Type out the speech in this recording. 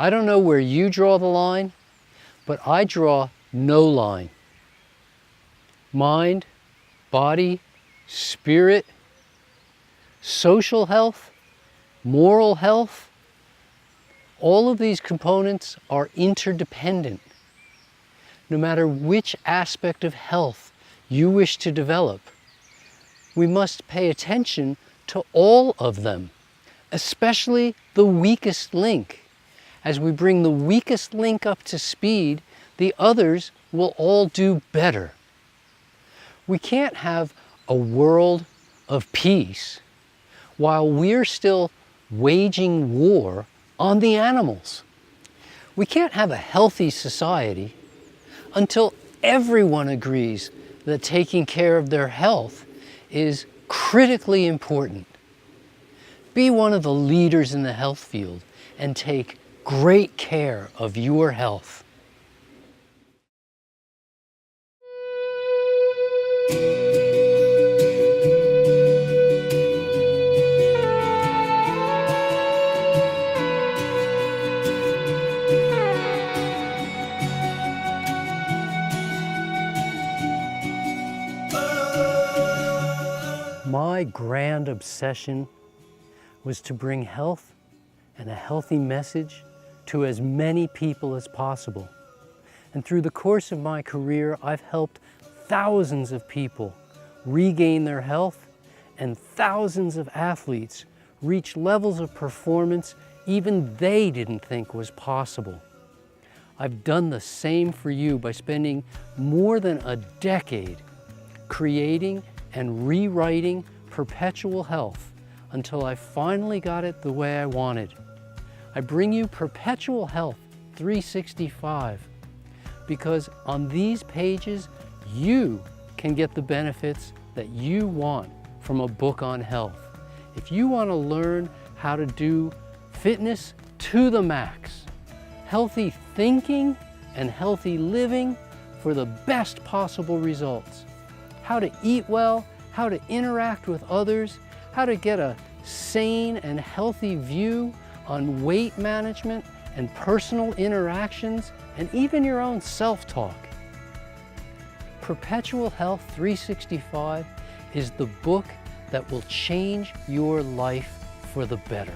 I don't know where you draw the line, but I draw no line. Mind, body, spirit, social health, moral health, all of these components are interdependent. No matter which aspect of health you wish to develop, we must pay attention to all of them, especially the weakest link. As we bring the weakest link up to speed, the others will all do better. We can't have a world of peace while we're still waging war on the animals. We can't have a healthy society until everyone agrees that taking care of their health is critically important. Be one of the leaders in the health field and take great care of your health. My grand obsession was to bring health and a healthy message to as many people as possible. And through the course of my career, I've helped thousands of people regain their health and thousands of athletes reach levels of performance even they didn't think was possible. I've done the same for you by spending more than a decade creating and rewriting Perpetual Health until I finally got it the way I wanted. I bring you Perpetual Health 365 because on these pages you can get the benefits that you want from a book on health. If you want to learn how to do fitness to the max, healthy thinking and healthy living for the best possible results, how to eat well, how to interact with others, how to get a sane and healthy view on weight management and personal interactions, and even your own self-talk. Perpetual Health 365 is the book that will change your life for the better.